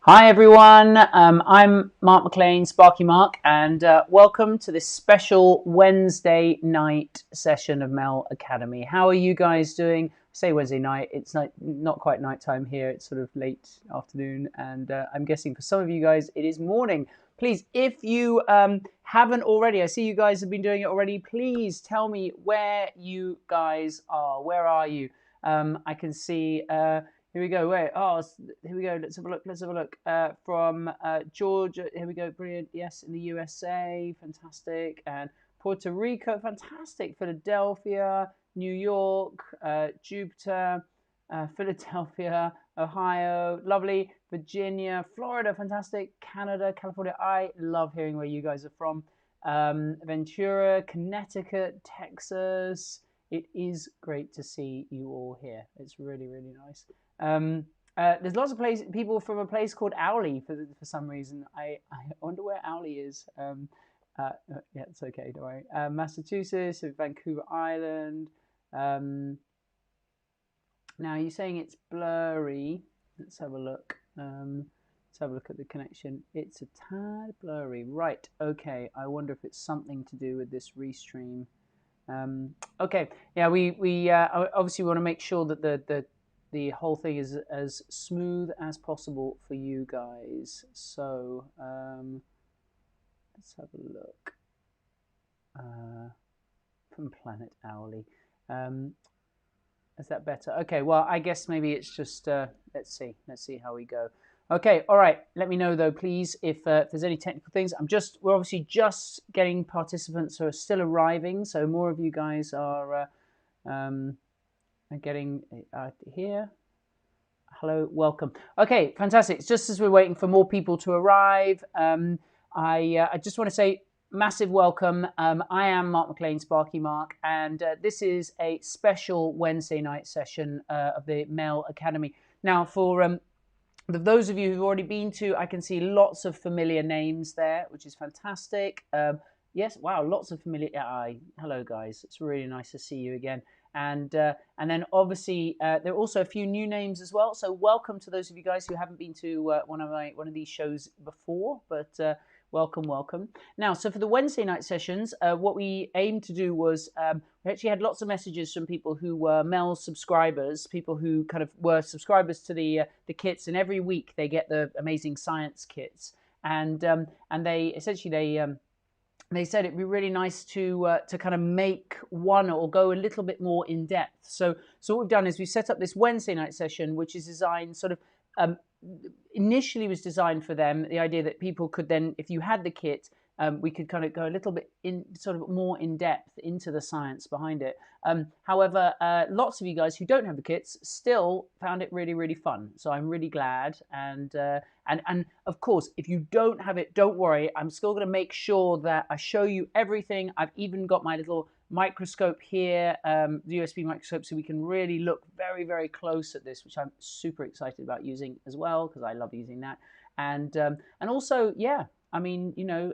Hi everyone, I'm Mark McLean, Sparky Mark, and welcome to this special Wednesday night session of MEL Academy. How are you guys doing? I say Wednesday night, it's not quite nighttime here, it's sort of late afternoon, and I'm guessing for some of you guys it is morning. Please, if you haven't already, I see you guys have been doing it already, please tell me where you guys are. Where are you? I can see... here we go. Wait. Oh, here we go. Let's have a look. Let's have a look. From Georgia. Here we go. Brilliant. Yes, in the USA. Fantastic. And Puerto Rico. Fantastic. Philadelphia. New York. Jupiter. Philadelphia. Ohio. Lovely. Virginia. Florida. Fantastic. Canada. California. I love hearing where you guys are from. Ventura. Connecticut. Texas. It is great to see you all here. It's really, really nice. There's lots of people from a place called Owley for some reason. I wonder where Owley is. Yeah, it's okay, don't worry. Massachusetts, Vancouver Island. Now you're saying it's blurry. Let's have a look. Let's have a look at the connection. It's a tad blurry. Right, okay. I wonder if it's something to do with this restream. Okay, yeah, we obviously want to make sure that the whole thing is as smooth as possible for you guys. So let's have a look. From Planet Owly. Is that better? Okay, well, I guess maybe it's just let's see how we go. Okay, all right. Let me know though, please, if there's any technical things. We're obviously just getting participants who are still arriving, so more of you guys are getting here. Hello, welcome. Okay, fantastic. Just as we're waiting for more people to arrive, I just want to say massive welcome. I am Mark McLean, Sparky Mark, and this is a special Wednesday night session of the MEL Academy. Now, for those of you who've already been to, I can see lots of familiar names there, which is fantastic. Yes, wow, lots of familiar. Hello, guys. It's really nice to see you again. And then obviously there are also a few new names as well. So welcome to those of you guys who haven't been to one of these shows before, but welcome. Now, so for the Wednesday night sessions, what we aimed to do was we actually had lots of messages from people who were MEL subscribers, people who kind of were subscribers to the kits, and every week they get the amazing science kits, and they essentially they said it'd be really nice to kind of make one or go a little bit more in depth. So what we've done is we set up this Wednesday night session, which is designed sort of initially was designed for them. The idea that people could then, if you had the kit, we could kind of go a little bit in sort of more in depth into the science behind it. However, lots of you guys who don't have the kits still found it really, really fun. So I'm really glad. And of course, if you don't have it, don't worry. I'm still going to make sure that I show you everything. I've even got my little microscope here, the USB microscope, so we can really look very, very close at this, which I'm super excited about using as well, because I love using that. And also, yeah, I mean, you know,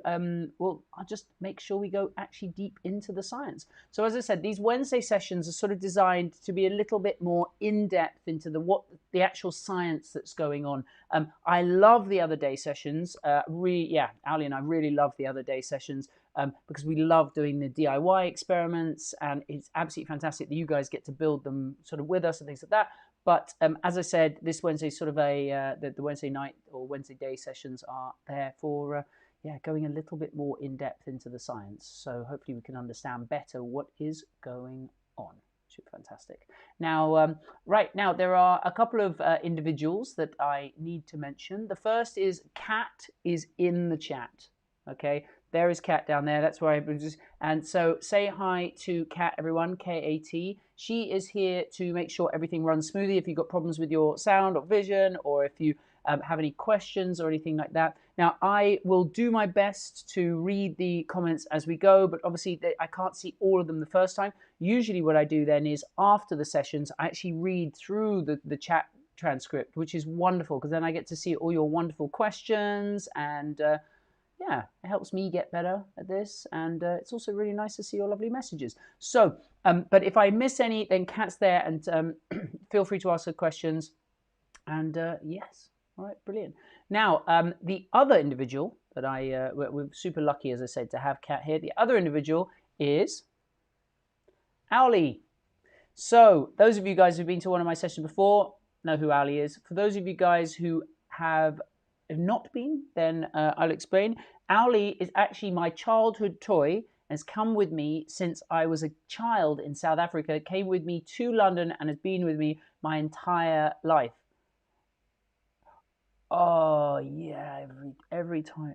well, I'll just make sure we go actually deep into the science. So as I said, these Wednesday sessions are sort of designed to be a little bit more in-depth into the actual science that's going on. I love the other day sessions. Yeah, Ali and I really love the other day sessions because we love doing the DIY experiments, and it's absolutely fantastic that you guys get to build them sort of with us and things like that. But as I said, this Wednesday sort of the Wednesday night or Wednesday day sessions are there for yeah, going a little bit more in depth into the science. So hopefully we can understand better what is going on. Should be fantastic. Now, right now there are a couple of individuals that I need to mention. The first is Kat is in the chat. Okay, there is Kat down there. That's where and so say hi to Kat, everyone. K-A-T. She is here to make sure everything runs smoothly. If you've got problems with your sound or vision, or if you have any questions or anything like that. Now, I will do my best to read the comments as we go, but obviously I can't see all of them the first time. Usually what I do then is after the sessions, I actually read through the chat transcript, which is wonderful, because then I get to see all your wonderful questions, and yeah, it helps me get better at this, and it's also really nice to see your lovely messages. So, but if I miss any, then Kat's there, and feel free to ask her questions. And yes, all right, brilliant. Now, the other individual that we're super lucky, as I said, to have Kat here. The other individual is Alkali. So those of you guys who've been to one of my sessions before know who Alkali is. For those of you guys who have not been, then I'll explain. Alkali is actually my childhood toy and has come with me since I was a child in South Africa. It came with me to London and has been with me my entire life. Oh yeah, every time.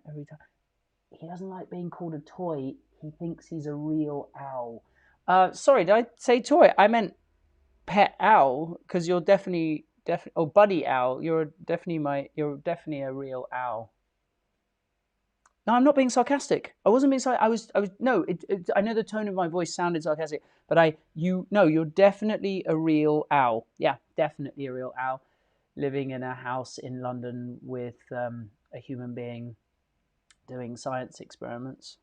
He doesn't like being called a toy. He thinks he's a real owl. Sorry, did I say toy? I meant pet owl, because you're definitely oh, buddy owl. You're definitely a real owl. No, I'm not being sarcastic. I wasn't being sarcastic. I was no. I know the tone of my voice sounded sarcastic, but you're definitely a real owl. Yeah, definitely a real owl, living in a house in London with a human being doing science experiments.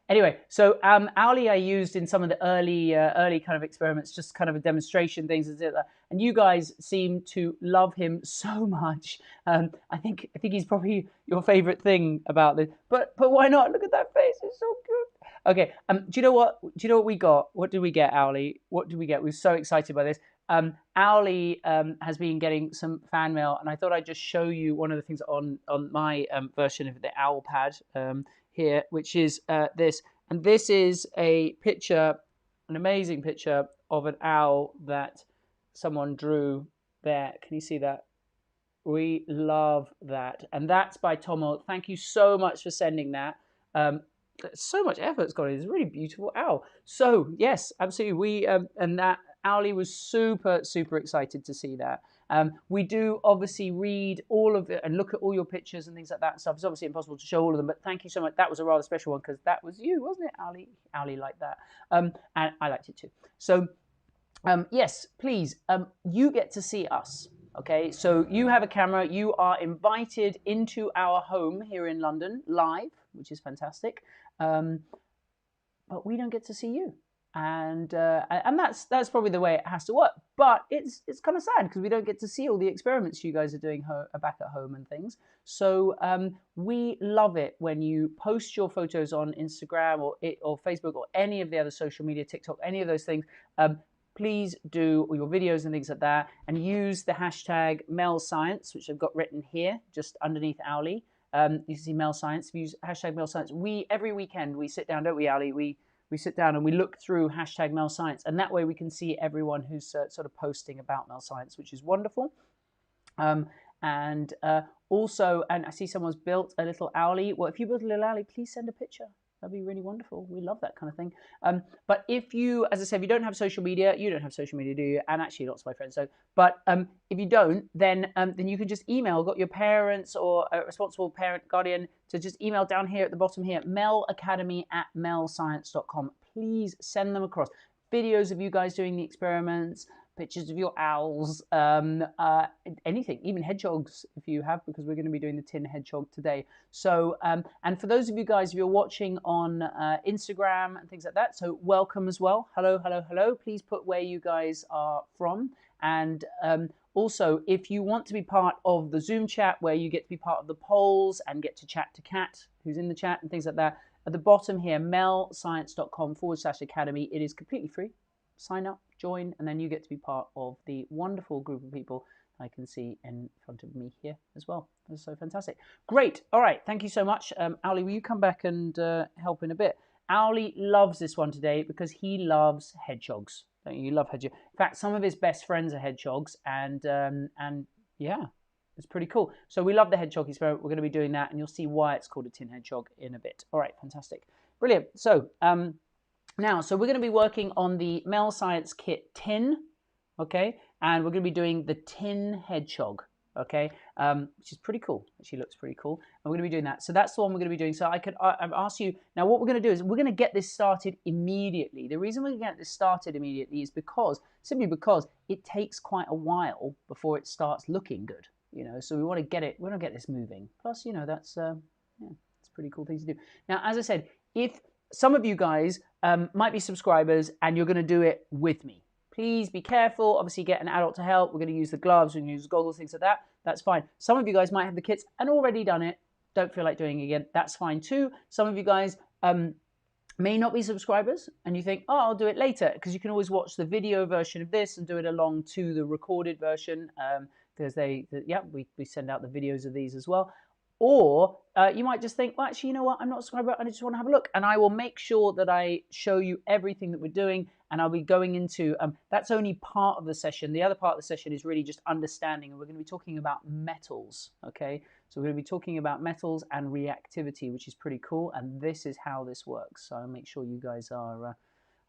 Anyway, so Alkali I used in some of the early kind of experiments, just kind of a demonstration things, and you guys seem to love him so much. I think he's probably your favorite thing about this. But why not? Look at that face; it's so good. Okay, do you know what? We got? What did we get, Alkali? What did we get? We were so excited by this. Alkali has been getting some fan mail, and I thought I'd just show you one of the things on my version of the owl pad here, which is this. And this is a picture, an amazing picture of an owl that someone drew there. Can you see that? We love that. And that's by Tomo. Thank you so much for sending that. So much effort's gone in. It's a really beautiful owl. So, yes, absolutely. And that Alkali was super, super excited to see that. We do obviously read all of it and look at all your pictures and things like that and stuff. It's obviously impossible to show all of them, but thank you so much. That was a rather special one because that was you, wasn't it, Alkali? Alkali liked that. And I liked it too. So, yes, please, you get to see us. Okay, so you have a camera. You are invited into our home here in London live, which is fantastic. But we don't get to see you. And that's probably the way it has to work. But it's kind of sad because we don't get to see all the experiments you guys are doing back at home and things. So we love it when you post your photos on Instagram or Facebook or any of the other social media, TikTok, any of those things. Please do all your videos and things like that, and use the hashtag MEL Science, which I've got written here just underneath Alkali. You can see MEL Science. Use hashtag MEL Science. Every weekend we sit down, don't we, Alkali? We sit down and we look through hashtag MEL Science, and that way we can see everyone who's sort of posting about MEL Science, which is wonderful. Also, I see someone's built a little Alkali. Well, if you build a little Alkali, please send a picture. That'd be really wonderful. We love that kind of thing. But if you, as I said, if you don't have social media, you don't have social media, do you? And actually, lots of my friends don't. But if you don't, then you can just email, got your parents or a responsible parent, guardian, to just email down here at the bottom here, melacademy@melscience.com. Please send them across. Videos of you guys doing the experiments, pictures of your owls, anything, even hedgehogs if you have, because we're going to be doing the tin hedgehog today. So, and for those of you guys, if you're watching on Instagram and things like that, so welcome as well. Hello, hello, hello. Please put where you guys are from. And also, if you want to be part of the Zoom chat where you get to be part of the polls and get to chat to Kat, who's in the chat and things like that, at the bottom here, melscience.com/academy. It is completely free. Sign up, join, and then you get to be part of the wonderful group of people I can see in front of me here as well. That's so fantastic. Great. All right. Thank you so much. Alkali, will you come back and help in a bit? Alkali loves this one today because he loves hedgehogs. Don't you? You love hedgehogs. In fact, some of his best friends are hedgehogs, and yeah, it's pretty cool. So we love the hedgehog experiment. We're going to be doing that, and you'll see why it's called a tin hedgehog in a bit. All right. Fantastic. Brilliant. So, now, so we're going to be working on the MEL Science Kit tin, okay? And we're going to be doing the tin hedgehog, okay? Which is pretty cool. Actually looks pretty cool. And we're going to be doing that. So that's the one we're going to be doing. So I've asked you, now what we're going to do is we're going to get this started immediately. The reason we're going to get this started immediately is simply because it takes quite a while before it starts looking good, you know? So we want to get this moving. Plus, you know, that's yeah, it's a pretty cool thing to do. Now, as I said, if some of you guys might be subscribers and you're going to do it with me. Please be careful. Obviously, get an adult to help. We're going to use the gloves, we're going to use goggles, things like that. That's fine. Some of you guys might have the kits and already done it. Don't feel like doing it again. That's fine too. Some of you guys may not be subscribers and you think, oh, I'll do it later, because you can always watch the video version of this and do it along to the recorded version, because we send out the videos of these as well. Or you might just think, well, actually, you know what? I'm not a subscriber. I just want to have a look. And I will make sure that I show you everything that we're doing. And I'll be going into, that's only part of the session. The other part of the session is really just understanding. And we're going to be talking about metals, okay? So we're going to be talking about metals and reactivity, which is pretty cool. And this is how this works. So I'll make sure you guys are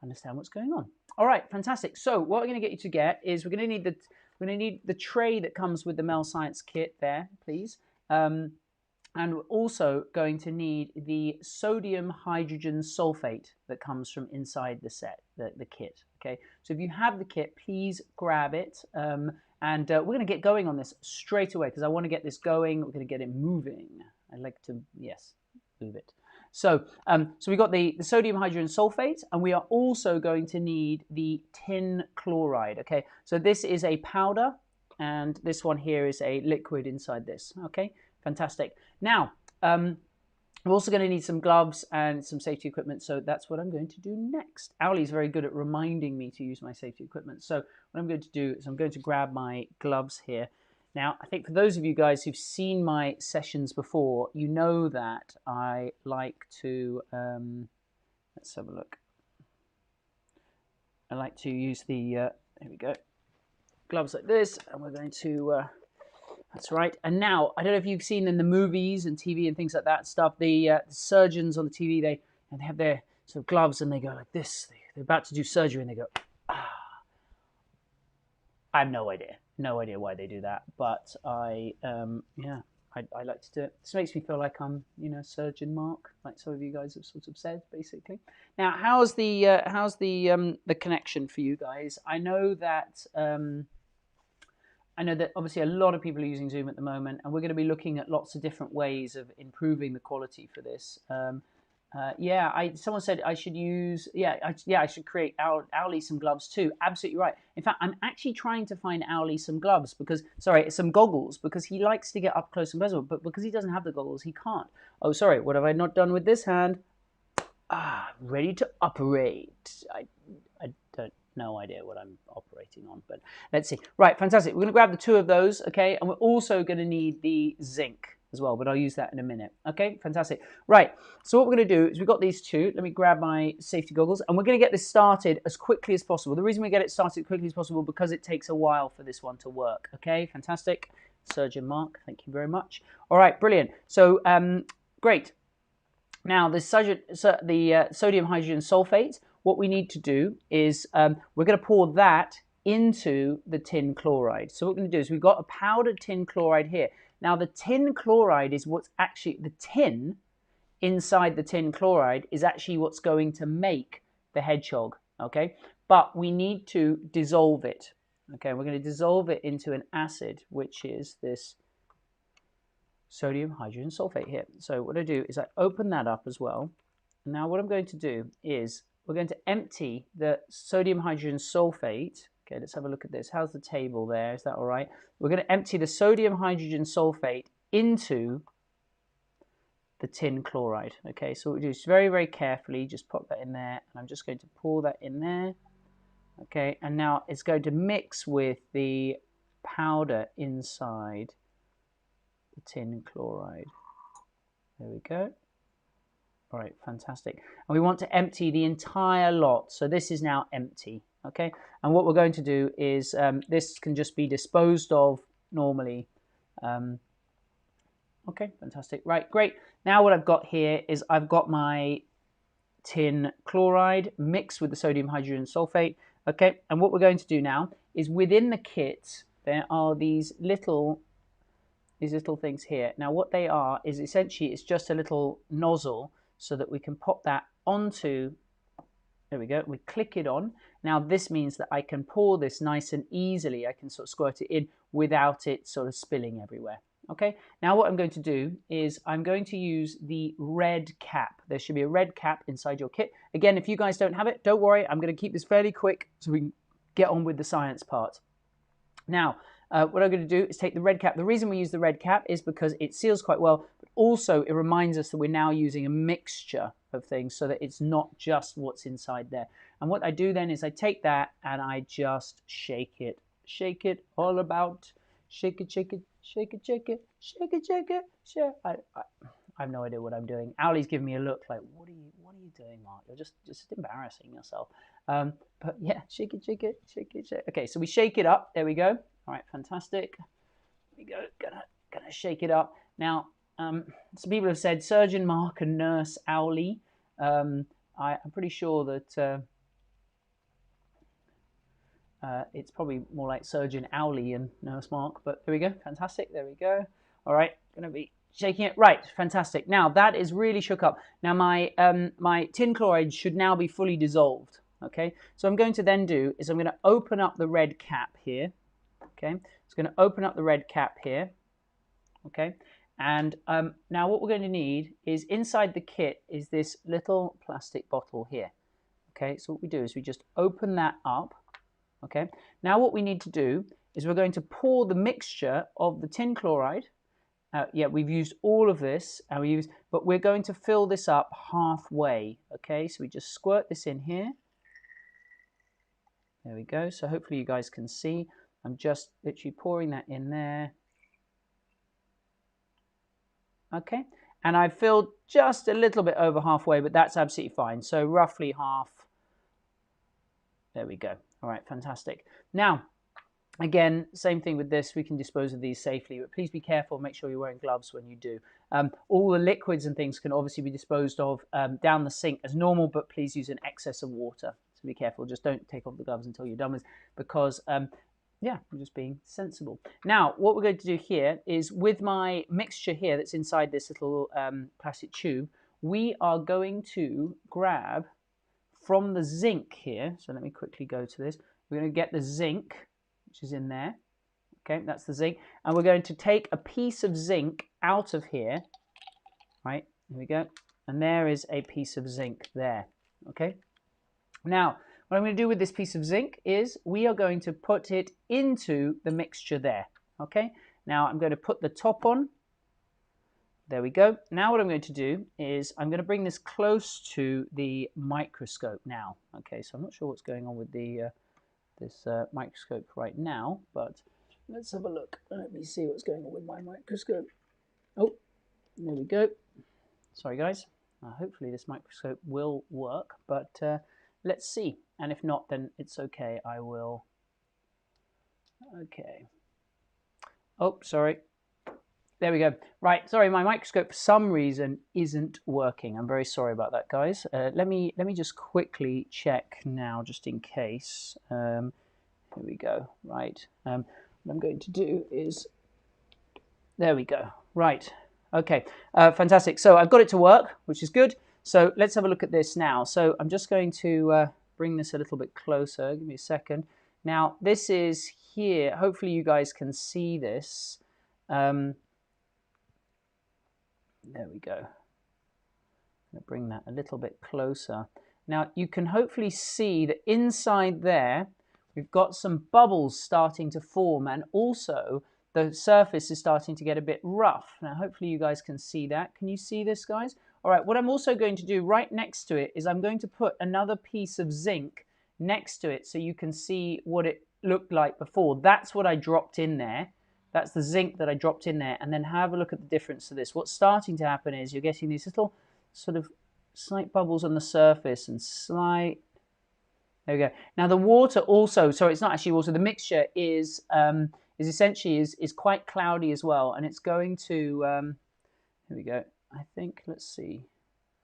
understand what's going on. All right, fantastic. So what we're going to get you to get is we're going to need the tray that comes with the MEL Science kit there, please. And we're also going to need the sodium hydrogen sulfate that comes from inside the set, the kit. Okay, so if you have the kit, please grab it. And we're going to get going on this straight away because I want to get this going. We're going to get it moving. I'd like to, yes, move it. So, so we got the sodium hydrogen sulfate, and we are also going to need the tin chloride. Okay, so this is a powder, and this one here is a liquid inside this. Okay. Fantastic. Now, we're also going to need some gloves and some safety equipment, so that's what I'm going to do next. Owlie's very good at reminding me to use my safety equipment. So what I'm going to do is I'm going to grab my gloves here. Now, I think for those of you guys who've seen my sessions before, you know that I like to, let's have a look. I like to use the, here we go, gloves like this, and we're going to... That's right. And now, I don't know if you've seen in the movies and TV and things like that stuff, the surgeons on the TV, they have their sort of gloves and they go like this. They're about to do surgery and they go, ah. I have no idea why they do that. But I like to do it. This makes me feel like I'm, Surgeon Mark, like some of you guys have sort of said, basically. Now, how's the connection for you guys? I know that obviously a lot of people are using Zoom at the moment, and we're going to be looking at lots of different ways of improving the quality for this. Someone said I should use, I should create Owlie some gloves too. Absolutely right. In fact, I'm actually trying to find Owlie some gloves some goggles, because he likes to get up close and personal, but because he doesn't have the goggles, he can't. Oh, sorry, what have I not done with this hand? Ready to operate. I don't. No idea what I'm operating on, but let's see. Right, fantastic. We're going to grab the two of those, okay? And we're also going to need the zinc as well, but I'll use that in a minute. Okay, fantastic. Right, so what we're going to do is we've got these two. Let me grab my safety goggles, and we're going to get this started as quickly as possible. The reason we get it started as quickly as possible because it takes a while for this one to work. Okay, fantastic. Surgeon Mark, thank you very much. All right, brilliant. So, great. Now, the sodium hydrogen sulfate, what we need to do is we're going to pour that into the tin chloride. So what we're going to do is we've got a powdered tin chloride here. Now, the tin chloride is what's actually, the tin inside the tin chloride is actually what's going to make the Hedgehog, okay? But we need to dissolve it, okay? We're going to dissolve it into an acid, which is this sodium hydrogen sulfate here. So what I do is I open that up as well. Now what I'm going to do is we're going to empty the sodium hydrogen sulfate. Okay, let's have a look at this. How's the table there? Is that all right? We're going to empty the sodium hydrogen sulfate into the tin chloride. Okay, so what we do is very, very carefully just pop that in there, and I'm just going to pour that in there. Okay, and now it's going to mix with the powder inside the tin chloride. There we go. All right, fantastic. And we want to empty the entire lot. So this is now empty, okay? And what we're going to do is this can just be disposed of normally. Okay, fantastic. Right, great. Now what I've got here is I've got my tin chloride mixed with the sodium hydrogen sulfate, okay? And what we're going to do now is within the kit, there are these little things here. Now what they are is essentially it's just a little nozzle so that we can pop that onto, there we go, we click it on. Now this means that I can pour this nice and easily. I can sort of squirt it in without it sort of spilling everywhere. Okay, now what I'm going to do is I'm going to use the red cap. There should be a red cap inside your kit. Again, if you guys don't have it, don't worry. I'm going to keep this fairly quick so we can get on with the science part. Now, what I'm going to do is take the red cap. The reason we use the red cap is because it seals quite well, but also it reminds us that we're now using a mixture of things so that it's not just what's inside there. And what I do then is I take that and I just shake it all about. Shake it, shake it, shake it, shake it, shake it, shake it, shake it. I have no idea what I'm doing. Owlie's giving me a look like, what are you doing, Mark? You're just embarrassing yourself. But yeah, shake it, shake it, shake it, shake it. Okay, so we shake it up. There we go. All right, fantastic. Here we go. Gonna shake it up. Now, some people have said Surgeon Mark and Nurse Owlie. I'm pretty sure that it's probably more like Surgeon Owlie and Nurse Mark, but there we go. Fantastic. There we go. All right, going to be shaking it. Right, fantastic. Now, that is really shook up. Now, my tin chloride should now be fully dissolved, okay? So I'm going to then do is I'm going to open up the red cap here, okay? It's going to open up the red cap here, okay? And now what we're going to need is inside the kit is this little plastic bottle here, okay? So what we do is we just open that up. Okay, now what we need to do is we're going to pour the mixture of the tin chloride. Yeah, we've used all of this, but we're going to fill this up halfway. Okay, so we just squirt this in here. There we go. So hopefully you guys can see. I'm just literally pouring that in there. Okay, and I've filled just a little bit over halfway, but that's absolutely fine. So roughly half. There we go. All right, fantastic. Now, again, same thing with this. We can dispose of these safely, but please be careful. Make sure you're wearing gloves when you do. All the liquids and things can obviously be disposed of down the sink as normal, but please use an excess of water. So be careful. Just don't take off the gloves until you're done with, because, yeah, I'm just being sensible. Now, what we're going to do here is with my mixture here that's inside this little plastic tube, we are going to grab from the zinc here, so let me quickly go to this. We're going to get the zinc, which is in there. Okay, that's the zinc. And we're going to take a piece of zinc out of here. Right, here we go. And there is a piece of zinc there. Okay. Now, what I'm going to do with this piece of zinc is we are going to put it into the mixture there. Okay. Now, I'm going to put the top on. There we go. Now what I'm going to do is I'm going to bring this close to the microscope now. Okay, so I'm not sure what's going on with the this microscope right now, but let's have a look. Let me see what's going on with my microscope. Oh, there we go. Sorry, guys. Hopefully this microscope will work, but let's see. And if not, then it's okay. I will. Okay. Oh, sorry. There we go. Right, sorry, my microscope for some reason isn't working. I'm very sorry about that, guys. Let me just quickly check now, just in case. Here we go. Right. What I'm going to do is, there we go. Right. Okay. Fantastic. So I've got it to work, which is good. So let's have a look at this now. So I'm just going to bring this a little bit closer. Give me a second. Now this is here. Hopefully you guys can see this. There we go. I'm going to bring that a little bit closer. Now you can hopefully see that inside there we've got some bubbles starting to form, and also the surface is starting to get a bit rough. Now hopefully you guys can see that. Can you see this, guys? All right, what I'm also going to do right next to it is I'm going to put another piece of zinc next to it so you can see what it looked like before. That's what I dropped in there. That's the zinc that I dropped in there, and then have a look at the difference to this. What's starting to happen is you're getting these little sort of slight bubbles on the surface and slight. There we go. Now the water also, so it's not actually water. The mixture is essentially is quite cloudy as well, and it's going to. Here we go. I think let's see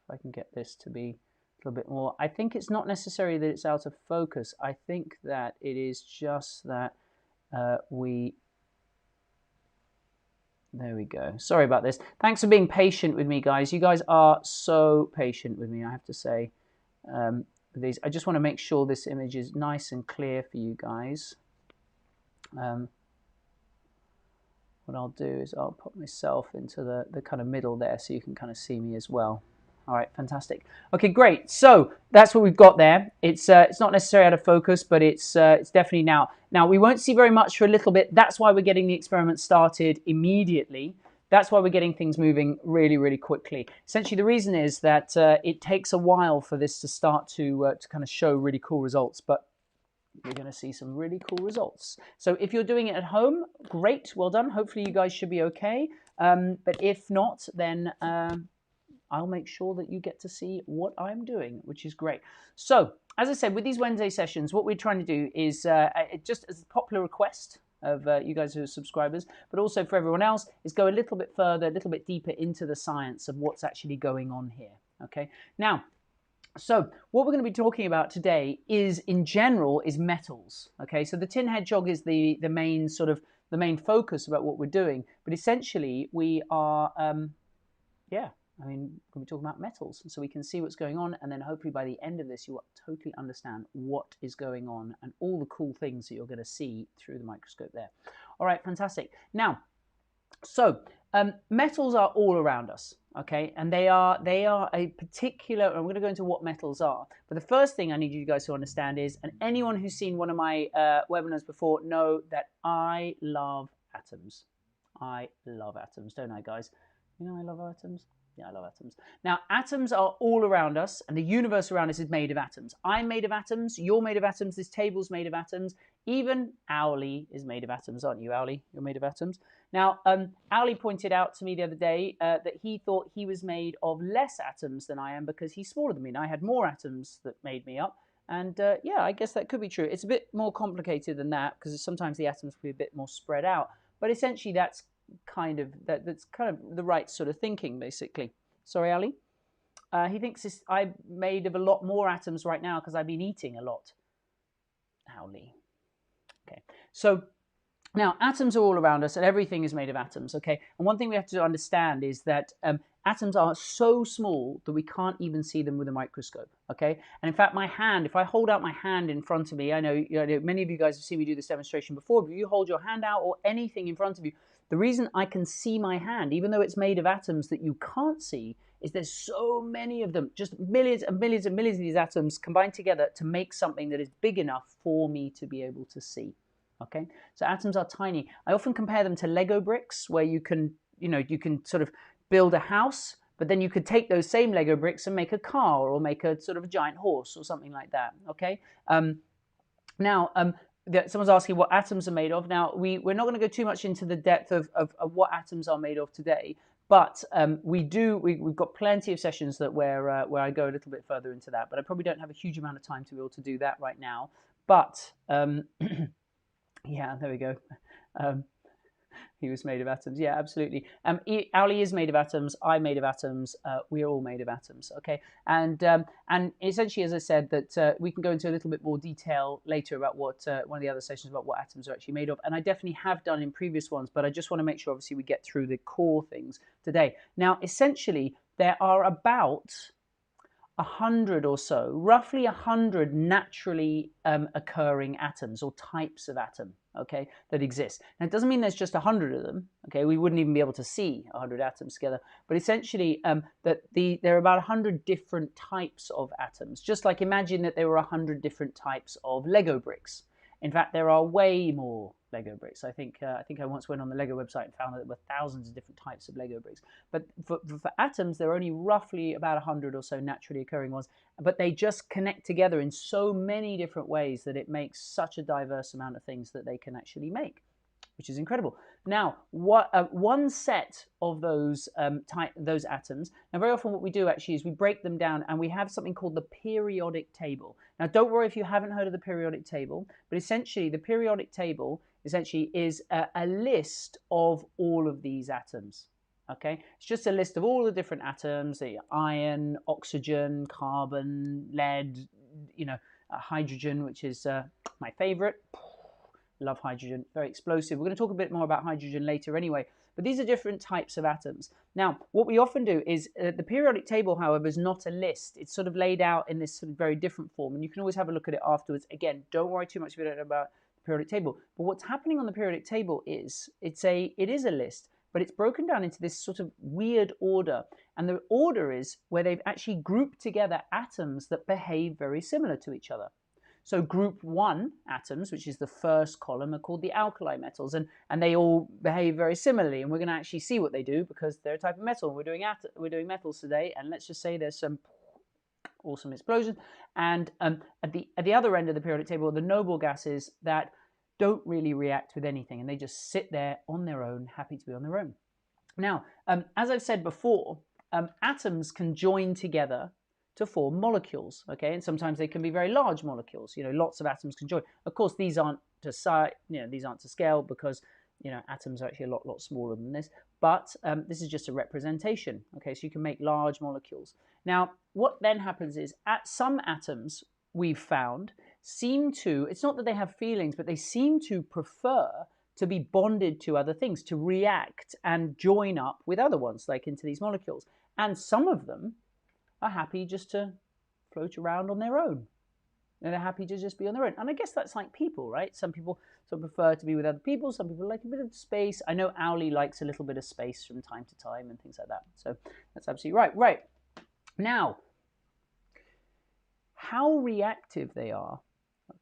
if I can get this to be a little bit more. I think it's not necessarily that it's out of focus. I think that it is just that we. There we go. Sorry about this. Thanks for being patient with me, guys. You guys are so patient with me, I have to say. These, I just want to make sure this image is nice and clear for you guys. What I'll do is I'll put myself into the kind of middle there so you can kind of see me as well. All right, fantastic. Okay, great. So that's what we've got there. It's not necessarily out of focus, but it's definitely now. Now, we won't see very much for a little bit. That's why we're getting the experiment started immediately. That's why we're getting things moving really, really quickly. Essentially, the reason is that it takes a while for this to start to kind of show really cool results, but you're going to see some really cool results. So if you're doing it at home, great, well done. Hopefully you guys should be okay. But if not, then I'll make sure that you get to see what I'm doing, which is great. So, as I said, with these Wednesday sessions, what we're trying to do is, just as a popular request of you guys who are subscribers, but also for everyone else, is go a little bit further, a little bit deeper into the science of what's actually going on here, okay? Now, so what we're going to be talking about today is, in general, is metals, okay? So the tin hedgehog is the main sort of, the main focus about what we're doing, but essentially we are, yeah, I mean, we're talking about metals, so we can see what's going on, and then hopefully by the end of this, you will totally understand what is going on and all the cool things that you're going to see through the microscope there. All right, fantastic. Now, so metals are all around us, okay, and they are a particular, and I'm going to go into what metals are, but the first thing I need you guys to understand is, and anyone who's seen one of my webinars before know that I love atoms. I love atoms, don't I, guys? You know I love atoms. Yeah, I love atoms. Now, atoms are all around us, and the universe around us is made of atoms. I'm made of atoms. You're made of atoms. This table's made of atoms. Even Owly is made of atoms, aren't you, Owly? You're made of atoms. Now, Owly pointed out to me the other day that he thought he was made of less atoms than I am because he's smaller than me, and I had more atoms that made me up. And yeah, I guess that could be true. It's a bit more complicated than that because sometimes the atoms can be a bit more spread out. But essentially, that's kind of the right sort of thinking, basically. Sorry, Ali. He thinks I'm made of a lot more atoms right now because I've been eating a lot. Owly. Okay, so now atoms are all around us, and everything is made of atoms. Okay, and one thing we have to understand is that atoms are so small that we can't even see them with a microscope. Okay, and in fact, my hand, if I hold out my hand in front of me, I know many of you guys have seen me do this demonstration before, but if you hold your hand out or anything in front of you, the reason I can see my hand, even though it's made of atoms that you can't see, is there's so many of them, just millions and millions and millions of these atoms combined together to make something that is big enough for me to be able to see. Okay, so atoms are tiny. I often compare them to Lego bricks, where you can sort of build a house, but then you could take those same Lego bricks and make a car or make a sort of a giant horse or something like that. Okay, someone's asking what atoms are made of. Now, we're not going to go too much into the depth of what atoms are made of today, but we've got plenty of sessions that where I go a little bit further into that, but I probably don't have a huge amount of time to be able to do that right now. But yeah, there we go. He was made of atoms. Yeah, absolutely. Owly is made of atoms. I'm made of atoms. We're all made of atoms. Okay, and essentially, as I said, that we can go into a little bit more detail later about what one of the other sessions about what atoms are actually made of, and I definitely have done in previous ones. But I just want to make sure, obviously, we get through the core things today. Now, essentially, there are about 100 or so, roughly 100 naturally occurring atoms or types of atom, okay, that exist. Now, it doesn't mean there's just 100 of them, okay, we wouldn't even be able to see 100 atoms together, but essentially there are about 100 different types of atoms, just like imagine that there were 100 different types of Lego bricks. In fact, there are way more Lego bricks. I think I once went on the Lego website and found that there were thousands of different types of Lego bricks. But for atoms, there are only roughly about 100 or so naturally occurring ones. But they just connect together in so many different ways that it makes such a diverse amount of things that they can actually make, which is incredible. Now, one set of those atoms. Now, very often what we do actually is we break them down, and we have something called the periodic table. Now, don't worry if you haven't heard of the periodic table, but essentially the periodic table essentially is a list of all of these atoms. Okay, it's just a list of all the different atoms: the iron, oxygen, carbon, lead, hydrogen, which is my favorite. Love hydrogen, very explosive. We're going to talk a bit more about hydrogen later anyway, but these are different types of atoms. Now, what we often do is, the periodic table, however, is not a list. It's sort of laid out in this sort of very different form, and you can always have a look at it afterwards. Again, don't worry too much if you don't know about the periodic table, but what's happening on the periodic table is, it is a list, but it's broken down into this sort of weird order. And the order is where they've actually grouped together atoms that behave very similar to each other. So group 1 atoms, which is the first column, are called the alkali metals, and they all behave very similarly. And we're going to actually see what they do because they're a type of metal. We're doing metals today, and let's just say there's some awesome explosion. And at the other end of the periodic table are the noble gases that don't really react with anything, and they just sit there on their own, happy to be on their own. Now, as I've said before, atoms can join together to form molecules, okay? And sometimes they can be very large molecules. You know, lots of atoms can join. Of course, these aren't to size, you know, these aren't to scale because, you know, atoms are actually a lot smaller than this. But this is just a representation, okay? So you can make large molecules. Now, what then happens is some atoms we've found seem to, it's not that they have feelings, but they seem to prefer to be bonded to other things, to react and join up with other ones, like into these molecules. And some of them are happy just to float around on their own. And they're happy to just be on their own. And I guess that's like people, right? Some people sort of prefer to be with other people. Some people like a bit of space. I know Owly likes a little bit of space from time to time and things like that. So that's absolutely right. Right. Now, how reactive they are,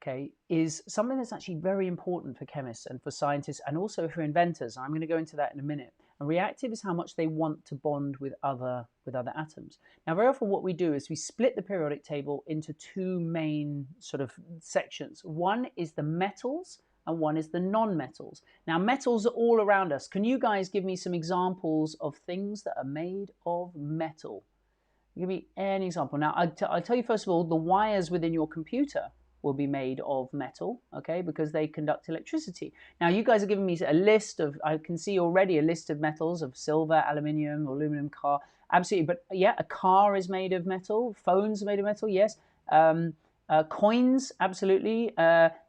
okay, is something that's actually very important for chemists and for scientists and also for inventors. I'm going to go into that in a minute. And reactive is how much they want to bond with other atoms. Now, very often what we do is we split the periodic table into two main sort of sections. One is the metals and one is the non-metals. Now, metals are all around us. Can you guys give me some examples of things that are made of metal? Give me any example. Now, I'll tell you first of all, the wires within your computer will be made of metal, okay, because they conduct electricity. Now, you guys are giving me a list of, I can see already a list of metals of silver, aluminium, aluminum, car, absolutely. But yeah, a car is made of metal, phones are made of metal, yes. Coins, absolutely.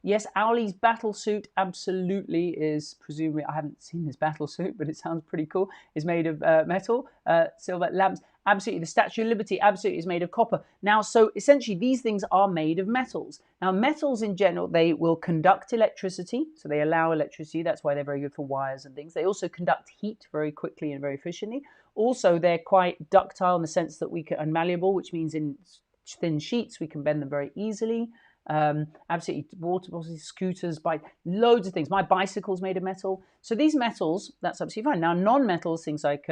Yes, Owly's battle suit absolutely is, presumably, I haven't seen this battle suit, but it sounds pretty cool, is made of metal. Silver, lamps, absolutely. The Statue of Liberty absolutely is made of copper. Now, so essentially these things are made of metals. Now, metals in general, they will conduct electricity, so they allow electricity. That's why they're very good for wires and things. They also conduct heat very quickly and very efficiently. Also, they're quite ductile in the sense that we can, and malleable, which means in thin sheets we can bend them very easily. Absolutely, water bottles, scooters, bike, loads of things. My bicycle's made of metal. So these metals, that's absolutely fine. Now, non-metals, things like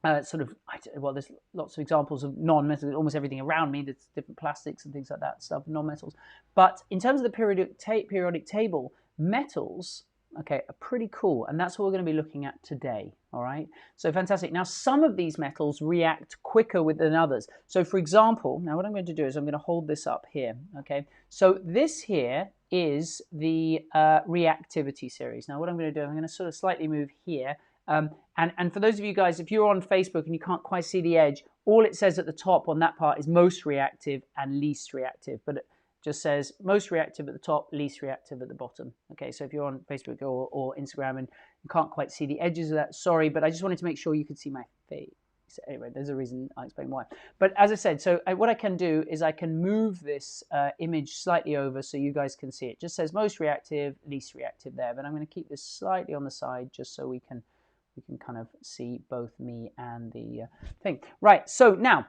well, there's lots of examples of non-metals, almost everything around me, there's different plastics and things like that, stuff, non-metals. But in terms of the periodic table, metals, okay, are pretty cool, and that's what we're going to be looking at today, all right? So fantastic. Now, some of these metals react quicker than others. So for example, now what I'm going to do is I'm going to hold this up here, okay? So this here is the reactivity series. Now, what I'm going to do, I'm going to sort of slightly move here. And for those of you guys, if you're on Facebook and you can't quite see the edge, all it says at the top on that part is most reactive and least reactive. But it just says most reactive at the top, least reactive at the bottom. Okay, so if you're on Facebook or Instagram and you can't quite see the edges of that, sorry, but I just wanted to make sure you could see my face. So anyway, there's a reason, I'll explain why. But as I said, so what I can do is I can move this image slightly over so you guys can see it. It just says most reactive, least reactive there. But I'm going to keep this slightly on the side just so we can kind of see both me and the thing. Right, so now,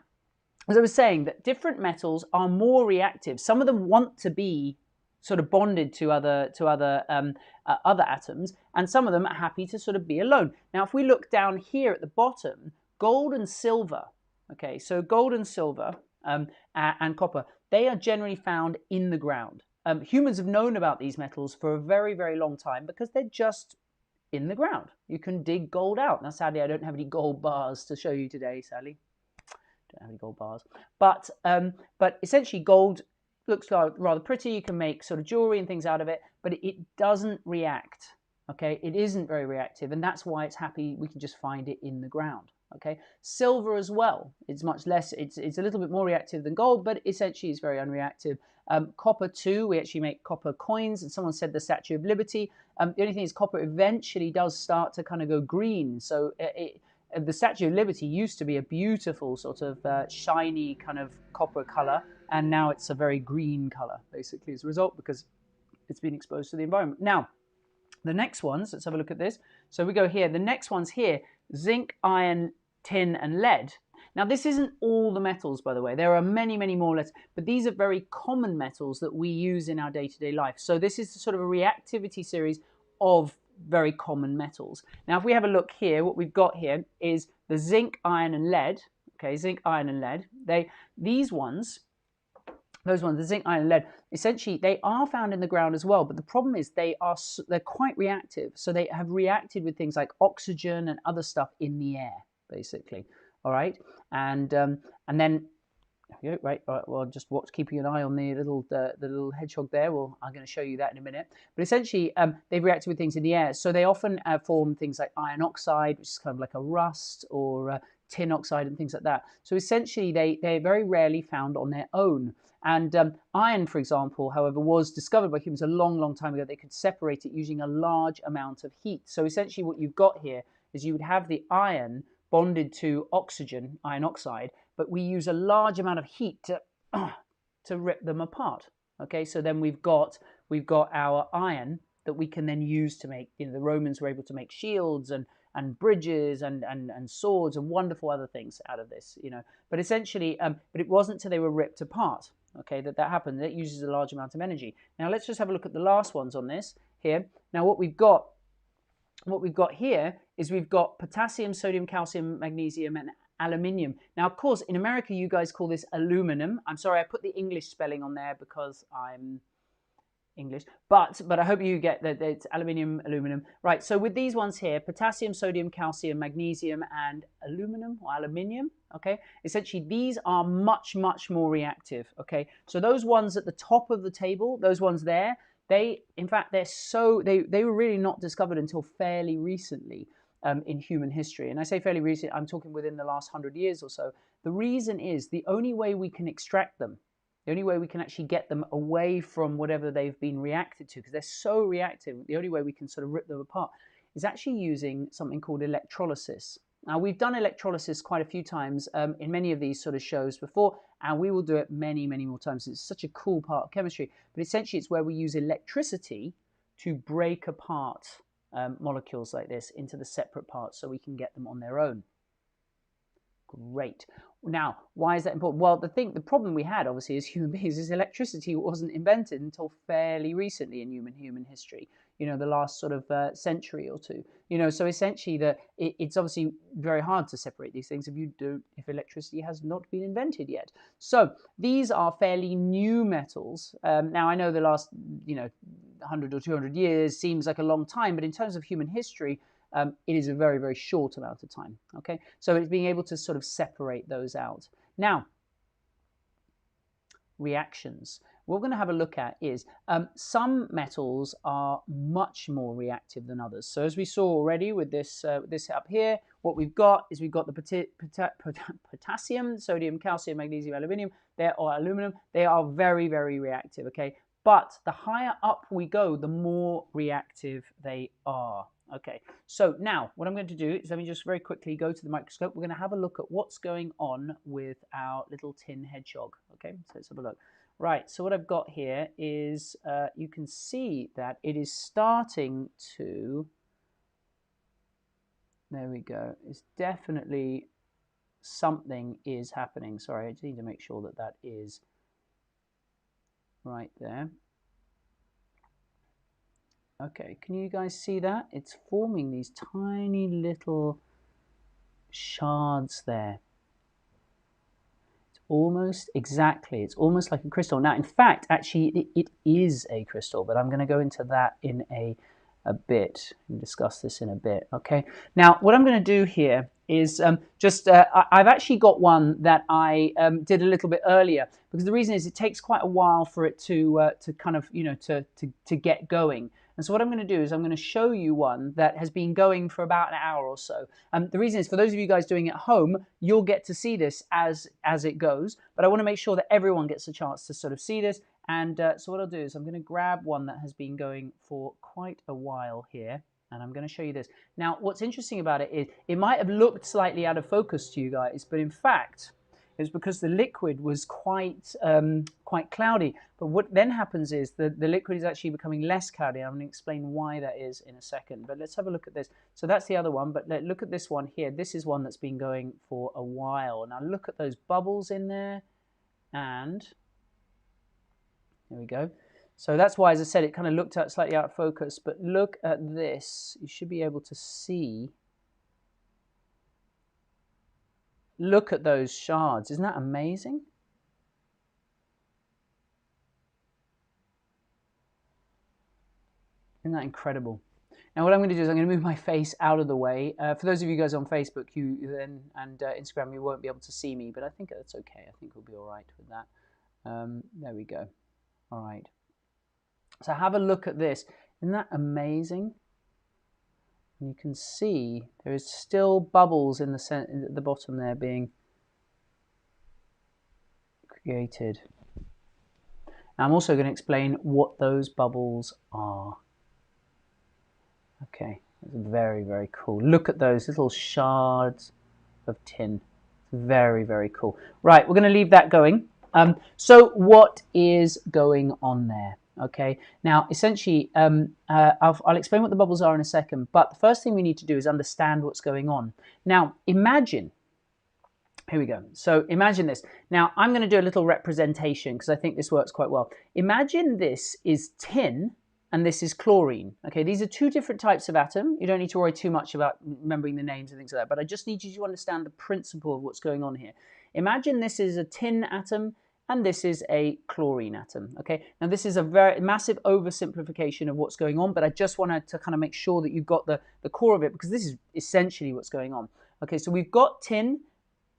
as I was saying, that different metals are more reactive. Some of them want to be sort of bonded to other atoms, and some of them are happy to sort of be alone. Now, if we look down here at the bottom, gold and silver, okay, so gold and silver and copper, they are generally found in the ground. Humans have known about these metals for a very, very long time because they're just in the ground. You can dig gold out. Now, sadly, I don't have any gold bars to show you today, sadly. Don't have any gold bars. But essentially, gold looks rather pretty. You can make sort of jewelry and things out of it, but it doesn't react, okay? It isn't very reactive, and that's why it's happy we can just find it in the ground, okay? Silver as well. It's much less, it's a little bit more reactive than gold, but essentially it's very unreactive. Copper too, we actually make copper coins, and someone said the Statue of Liberty. The only thing is copper eventually does start to kind of go green. So the Statue of Liberty used to be a beautiful sort of shiny kind of copper color, and now it's a very green color, basically, as a result, because it's been exposed to the environment. Now, The next ones, let's have a look at this. So we go here. The next ones here, zinc, iron, tin, and lead. Now, this isn't all the metals, by the way. There are many, many more, but these are very common metals that we use in our day-to-day life. So this is sort of a reactivity series of very common metals. Now, if we have a look here, what we've got here is the zinc, iron, and lead. Okay, zinc, iron, and lead. These ones, those ones, the zinc, iron, and lead, essentially they are found in the ground as well. But the problem is they're quite reactive. So they have reacted with things like oxygen and other stuff in the air, basically. All right, and then, right, well, just keeping an eye on the little hedgehog there. Well, I'm going to show you that in a minute. But essentially, they've reacted with things in the air. So they often form things like iron oxide, which is kind of like a rust, or tin oxide and things like that. So essentially, they're very rarely found on their own. And iron, for example, however, was discovered by humans a long, long time ago. They could separate it using a large amount of heat. So essentially what you've got here is you would have the iron bonded to oxygen, iron oxide, but we use a large amount of heat to rip them apart. Okay, so then we've got our iron that we can then use to make, the Romans were able to make shields and bridges and swords and wonderful other things out of this, But essentially, but it wasn't until they were ripped apart, okay, that happened. That uses a large amount of energy. Now let's just have a look at the last ones on this here. Now what we've got here is we've got potassium, sodium, calcium, magnesium, and aluminium. Now, of course, in America, you guys call this aluminum. I'm sorry, I put the English spelling on there because I'm English, but I hope you get that it's aluminium, aluminum. Right, so with these ones here, potassium, sodium, calcium, magnesium, and aluminum or aluminium, okay, essentially these are much, much more reactive, okay? So those ones at the top of the table, those ones there, in fact, they were really not discovered until fairly recently in human history. And I say fairly recent, I'm talking within the last 100 years or so. The reason is the only way we can extract them, the only way we can actually get them away from whatever they've been reacted to, because they're so reactive, the only way we can sort of rip them apart is actually using something called electrolysis. Now, we've done electrolysis quite a few times in many of these sort of shows before, and we will do it many, many more times. It's such a cool part of chemistry. But essentially, it's where we use electricity to break apart molecules like this into the separate parts so we can get them on their own. Great. Now, why is that important? Well, the problem we had, obviously, as human beings is electricity wasn't invented until fairly recently in human history, the last sort of century or two. So essentially it's obviously very hard to separate these things if electricity has not been invented yet. So these are fairly new metals. Now, I know the last, 100 or 200 years seems like a long time, but in terms of human history, it is a very, very short amount of time, okay? So it's being able to sort of separate those out. Now, reactions. What we're going to have a look at is some metals are much more reactive than others. So as we saw already with this up here, what we've got is we've got the potassium, sodium, calcium, magnesium, aluminium, or aluminum. They are very, very reactive, okay? But the higher up we go, the more reactive they are. Okay, so now what I'm going to do is let me just very quickly go to the microscope. We're going to have a look at what's going on with our little tin hedgehog. Okay, so let's have a look. Right, so what I've got here is you can see that it is starting to, there we go, it's definitely something is happening. Sorry, I just need to make sure that that is right there. Okay, can you guys see that? It's forming these tiny little shards there. It's almost like a crystal. Now, in fact, actually, it is a crystal, but I'm going to go into that in a bit and discuss this in a bit, okay? Now, what I'm going to do here is I've actually got one that I did a little bit earlier, because the reason is it takes quite a while for it to kind of, to get going. And so what I'm going to do is I'm going to show you one that has been going for about an hour or so. The reason is for those of you guys doing it at home, you'll get to see this as it goes. But I want to make sure that everyone gets a chance to sort of see this. And so what I'll do is I'm going to grab one that has been going for quite a while here. And I'm going to show you this. Now, what's interesting about it is it might have looked slightly out of focus to you guys. But in fact, It was because the liquid was quite cloudy. But what then happens is the liquid is actually becoming less cloudy. I'm going to explain why that is in a second. But let's have a look at this. So that's the other one. But look at this one here. This is one that's been going for a while. Now look at those bubbles in there. And there we go. So that's why, as I said, it kind of looked slightly out of focus. But look at this. You should be able to see. Look at those shards. Isn't that amazing? Isn't that incredible? Now what I'm going to do is I'm going to move my face out of the way. For those of you guys on Facebook and Instagram, you won't be able to see me, but I think that's okay. I think we'll be all right with that. There we go. All right. So have a look at this. Isn't that amazing? And you can see there is still bubbles in the bottom there being created. Now I'm also going to explain what those bubbles are. Okay, that's very, very cool. Look at those little shards of tin. Very, very cool. Right, we're going to leave that going. So what is going on there? Okay, now essentially, I'll explain what the bubbles are in a second, but the first thing we need to do is understand what's going on. Now, imagine, here we go. So imagine this. Now, I'm going to do a little representation because I think this works quite well. Imagine this is tin and this is chlorine. Okay, these are two different types of atom. You don't need to worry too much about remembering the names and things like that, but I just need you to understand the principle of what's going on here. Imagine this is a tin atom and this is a chlorine atom. Okay, now this is a very massive oversimplification of what's going on, but I just wanted to kind of make sure that you've got the core of it, because this is essentially what's going on. Okay, so we've got tin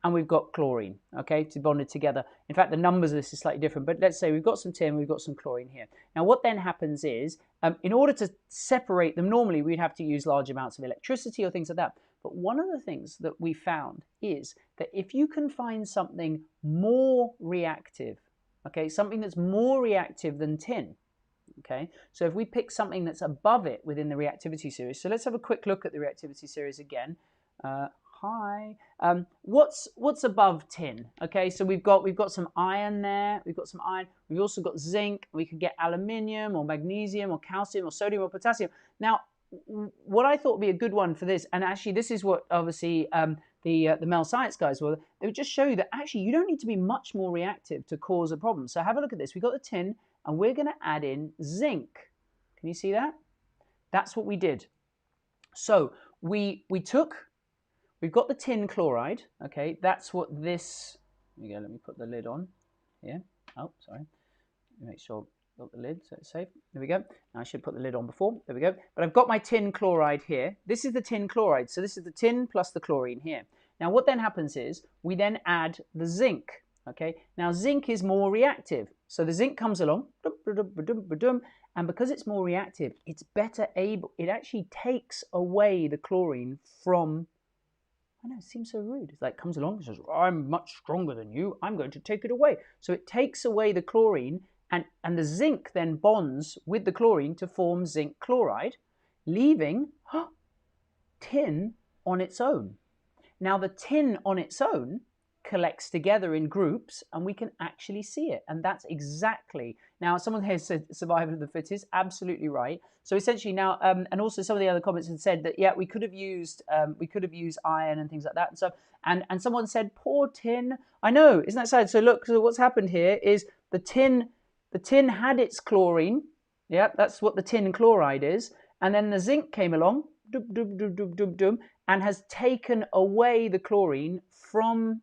and we've got chlorine, okay, to bonded together. In fact, the numbers of this is slightly different, but let's say we've got some tin, we've got some chlorine here. Now, what then happens is, in order to separate them, normally we'd have to use large amounts of electricity or things like that. But one of the things that we found is that if you can find something more reactive, okay, something that's more reactive than tin, okay, so if we pick something that's above it within the reactivity series, so let's have a quick look at the reactivity series again. Hi. What's above tin? Okay, so we've got some iron there. We've got some iron. We've also got zinc. We could get aluminium or magnesium or calcium or sodium or potassium. Now, what I thought would be a good one for this, and actually this is what obviously the MEL Science guys were. They would just show you that actually you don't need to be much more reactive to cause a problem. So have a look at this. We've got the tin, and we're going to add in zinc. Can you see that? That's what we did. So we've got the tin chloride, okay, that's what this, there you go, let me put the lid on here. Oh, sorry, make sure I've got the lid so it's safe. There we go. Now I should put the lid on before, there we go. But I've got my tin chloride here. This is the tin chloride, so this is the tin plus the chlorine here. Now what then happens is, we then add the zinc, okay. Now zinc is more reactive, so the zinc comes along, and because it's more reactive, it's better able, it actually takes away the chlorine from, I know, it seems so rude. It's like, comes along and says, I'm much stronger than you. I'm going to take it away. So it takes away the chlorine, and the zinc then bonds with the chlorine to form zinc chloride, leaving tin on its own. Now the tin on its own collects together in groups and we can actually see it. And that's exactly, now someone here said survival of the fittest, absolutely right. So essentially now, and also some of the other comments had said that, yeah, we could have used iron and things like that. And so, and someone said, poor tin. I know, isn't that sad? So look, so what's happened here is the tin had its chlorine. Yeah, that's what the tin chloride is. And then the zinc came along, and has taken away the chlorine from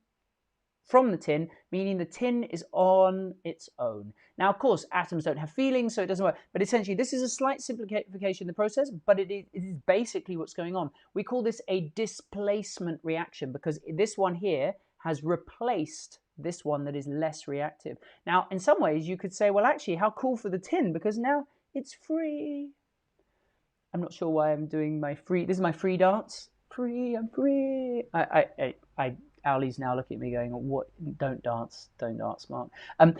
the tin, meaning the tin is on its own. Now, of course, atoms don't have feelings, so it doesn't work. But essentially, this is a slight simplification of the process, but it is basically what's going on. We call this a displacement reaction because this one here has replaced this one that is less reactive. Now, in some ways, you could say, well, actually, how cool for the tin, because now it's free. I'm not sure why I'm doing my free, this is my free dance. Free, I'm free. I Ali's now looking at me going, "What? Don't dance, Mark."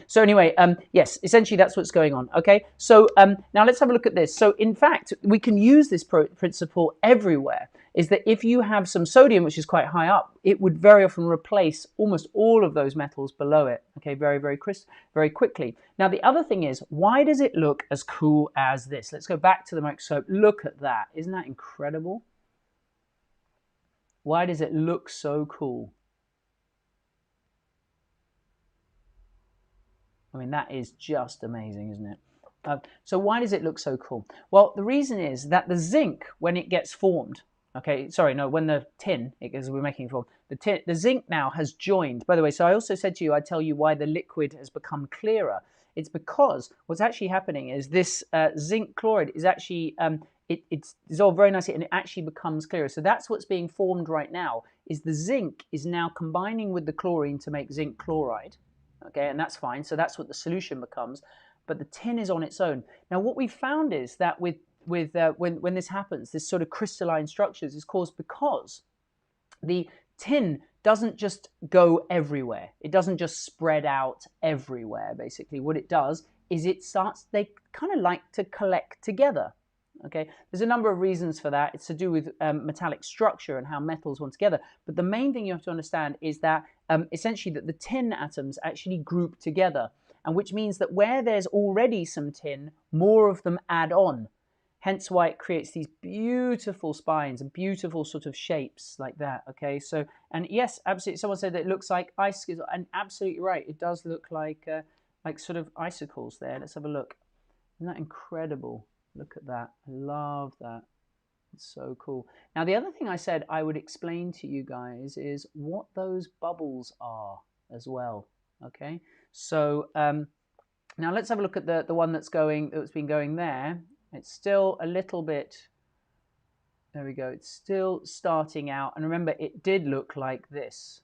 So anyway, yes, essentially that's what's going on. Okay, so now let's have a look at this. So in fact, we can use this principle everywhere. Is that if you have some sodium, which is quite high up, it would very often replace almost all of those metals below it, okay, very quickly. Now, the other thing is, why does it look as cool as this? Let's go back to the microscope. Look at that. Isn't that incredible? Why does it look so cool? I mean, that is just amazing, isn't it? So why does it look so cool? Well, the reason is that the zinc, when it gets formed, okay, sorry, no, when the tin, because we're making it form, the zinc now has joined. By the way, so I also said to you, I'd tell you why the liquid has become clearer. It's because what's actually happening is this zinc chloride is actually, it's dissolved very nicely and it actually becomes clearer. So that's what's being formed right now, is the zinc is now combining with the chlorine to make zinc chloride. Okay, and that's fine. So that's what the solution becomes. But the tin is on its own. Now, what we found is that when this happens, this sort of crystalline structures is caused because the tin doesn't just go everywhere. It doesn't just spread out everywhere, basically. What it does is they kind of like to collect together. Okay, there's a number of reasons for that. It's to do with metallic structure and how metals want together. But the main thing you have to understand is that essentially that the tin atoms actually group together, and which means that where there's already some tin, more of them add on. Hence why it creates these beautiful spines and beautiful sort of shapes like that. Okay, so, and yes, absolutely. Someone said that it looks like icicles, and absolutely right. It does look like sort of icicles there. Let's have a look. Isn't that incredible? Look at that. I love that. It's so cool. Now, the other thing I said I would explain to you guys is what those bubbles are as well. Okay, so now let's have a look at the one that's been going there. It's still a little bit, there we go, it's still starting out. And remember, it did look like this.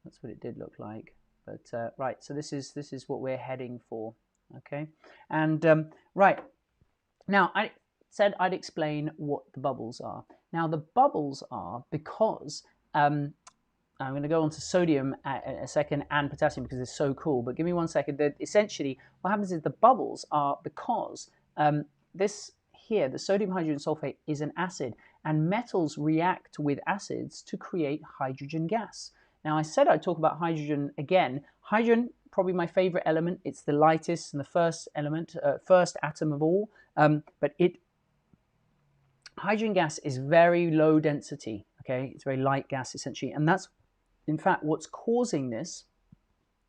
That's what it did look like. But right, so this is what we're heading for. Okay, and right, now I said I'd explain what the bubbles are. Now the bubbles are because I'm going to go on to sodium in a second and potassium because it's so cool, but give me 1 second. Essentially, what happens is the bubbles are because this here, the sodium hydrogen sulfate, is an acid, and metals react with acids to create hydrogen gas. Now, I said I'd talk about hydrogen again. Hydrogen, probably my favorite element. It's the lightest and the first element, first atom of all, but hydrogen gas is very low density. Okay, it's very light gas essentially, and that's in fact what's causing this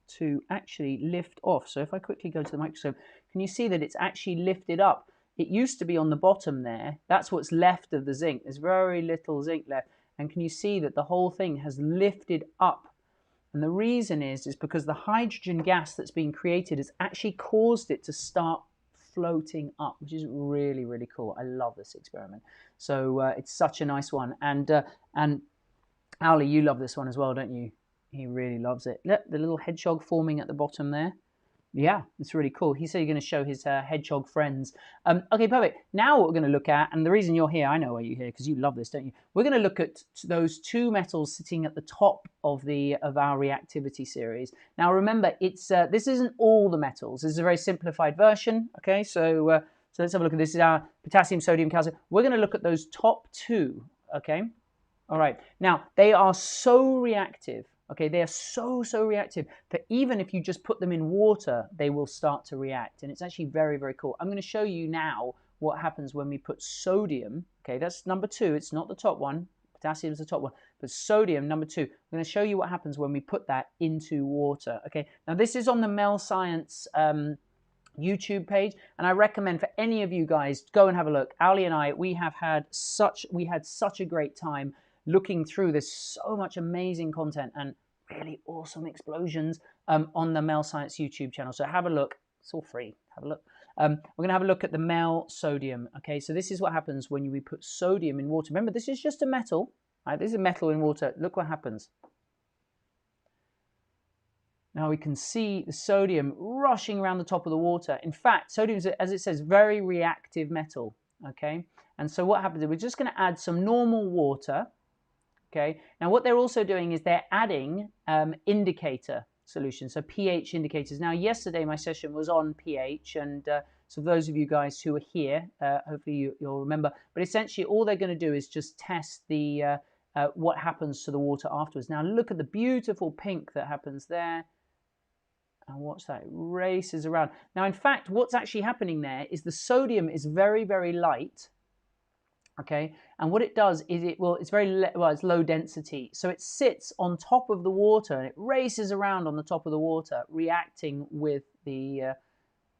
to actually lift off. So if I quickly go to the microscope, can you see that it's actually lifted up? It used to be on the bottom there. That's what's left of the zinc. There's very little zinc left, and can you see that the whole thing has lifted up? And the reason is because the hydrogen gas that's being created has actually caused it to start floating up, which is really, really cool. I love this experiment. So it's such a nice one. And Ali, you love this one as well, don't you? He really loves it. Look, the little hedgehog forming at the bottom there. Yeah, it's really cool. He said he's going to show his hedgehog friends. Okay, perfect. Now what we're going to look at, and the reason you're here, I know why you're here, because you love this, don't you? We're going to look at those two metals sitting at the top of our reactivity series. Now remember, it's this isn't all the metals. This is a very simplified version. Okay, so let's have a look at this. This is our potassium, sodium, calcium. We're going to look at those top two. Okay, all right. Now they are so reactive. Okay, they are so reactive that even if you just put them in water, they will start to react. And it's actually very, very cool. I'm going to show you now what happens when we put sodium. Okay, that's number 2. It's not the top one. Potassium is the top one. But sodium, number 2. I'm going to show you what happens when we put that into water. Okay, now this is on the MEL Science YouTube page, and I recommend for any of you guys, go and have a look. Ali and I, we had such a great time looking through. There's so much amazing content and really awesome explosions on the MEL Science YouTube channel. So have a look. It's all free. Have a look. We're going to have a look at the MEL sodium. Okay, so this is what happens when we put sodium in water. Remember, this is just a metal. Right? This is a metal in water. Look what happens. Now we can see the sodium rushing around the top of the water. In fact, sodium is, as it says, very reactive metal. Okay, and so what happens is we're just going to add some normal water. Okay, now what they're also doing is they're adding indicator solutions, so pH indicators. Now, yesterday my session was on pH, and so those of you guys who are here, hopefully you'll remember. But essentially, all they're going to do is just test the what happens to the water afterwards. Now, look at the beautiful pink that happens there. And watch that, it races around. Now, in fact, what's actually happening there is the sodium is very, very light. Okay, and what it does is it's it's low density, so it sits on top of the water and it races around on the top of the water, reacting with the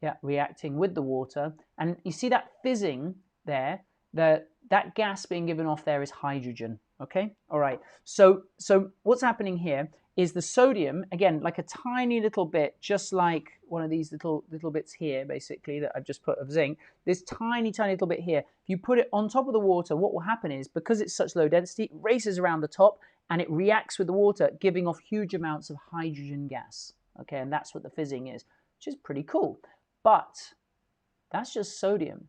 water. And you see that fizzing there, that gas being given off there is hydrogen. Okay, all right. So what's happening here is the sodium, again, like a tiny little bit, just like one of these little bits here, basically, that I've just put of zinc, this tiny little bit here. If you put it on top of the water, what will happen is, because it's such low density, it races around the top and it reacts with the water, giving off huge amounts of hydrogen gas. Okay, and that's what the fizzing is, which is pretty cool. But that's just sodium.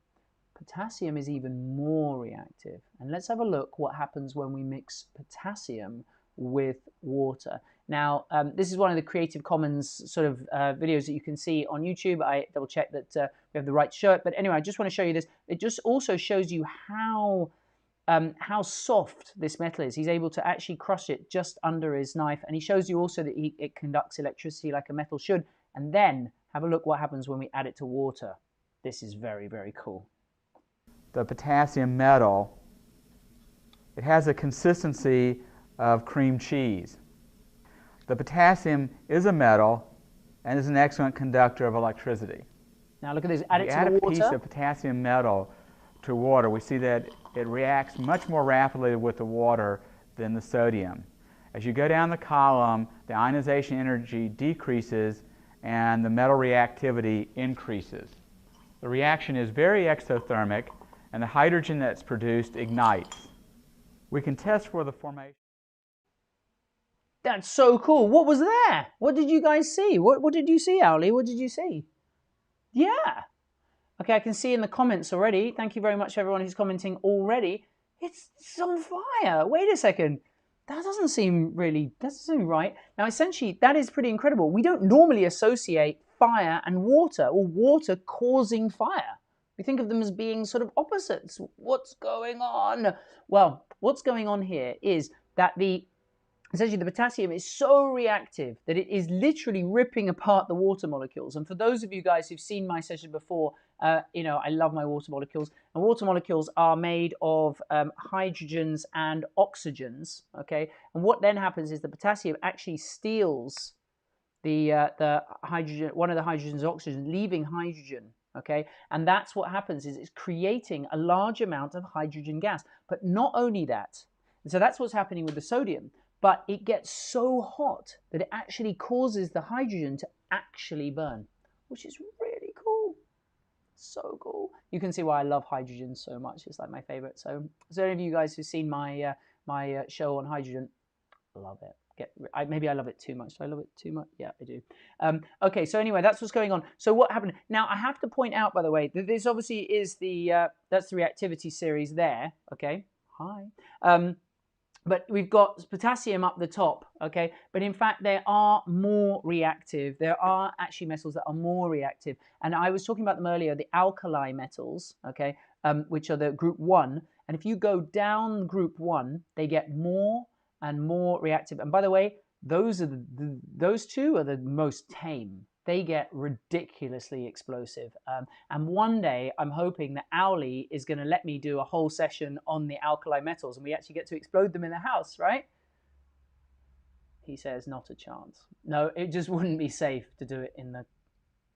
Potassium is even more reactive. And let's have a look what happens when we mix potassium with water. Now, this is one of the Creative Commons sort of videos that you can see on YouTube. I double checked that we have the right shirt. But anyway, I just want to show you this. It just also shows you how soft this metal is. He's able to actually crush it just under his knife. And he shows you also that it conducts electricity like a metal should. And then have a look what happens when we add it to water. This is very, very cool. The potassium metal, it has a consistency of cream cheese. The potassium is a metal and is an excellent conductor of electricity. Now look at this, add it to the water. Add a piece of potassium metal to water, we see that it reacts much more rapidly with the water than the sodium. As you go down the column, the ionization energy decreases and the metal reactivity increases. The reaction is very exothermic, and the hydrogen that's produced ignites. We can test for the formation. That's so cool. What was there? What did you guys see? What did you see, Owly? What did you see? Yeah. Okay, I can see in the comments already. Thank you very much, everyone who's commenting already. It's on fire. Wait a second. That doesn't seem right. Now, essentially, that is pretty incredible. We don't normally associate fire and water, or water causing fire. We think of them as being sort of opposites. What's going on? Well, what's going on here is that essentially the potassium is so reactive that it is literally ripping apart the water molecules. And for those of you guys who've seen my session before, you know, I love my water molecules. And water molecules are made of hydrogens and oxygens, okay? And what then happens is the potassium actually steals the hydrogen, one of the hydrogens, oxygen, leaving hydrogen, okay? And that's what happens, is it's creating a large amount of hydrogen gas. But not only that, and so that's what's happening with the sodium, but it gets so hot that it actually causes the hydrogen to actually burn, which is really cool. So cool. You can see why I love hydrogen so much. It's like my favorite. So any of you guys who've seen my my show on hydrogen, love it. Maybe I love it too much. Do I love it too much? Yeah, I do. Okay, so anyway, that's what's going on. So what happened? Now, I have to point out, by the way, that this obviously is that's the reactivity series there. Okay, hi. But we've got potassium up the top, okay? But in fact, they are more reactive. There are actually metals that are more reactive. And I was talking about them earlier, the alkali metals, okay, which are the group 1. And if you go down group 1, they get more and more reactive. And by the way, those two are the most tame. They get ridiculously explosive. And one day, I'm hoping that Owly is going to let me do a whole session on the alkali metals, and we actually get to explode them in the house, right? He says, not a chance. No, it just wouldn't be safe to do it in the...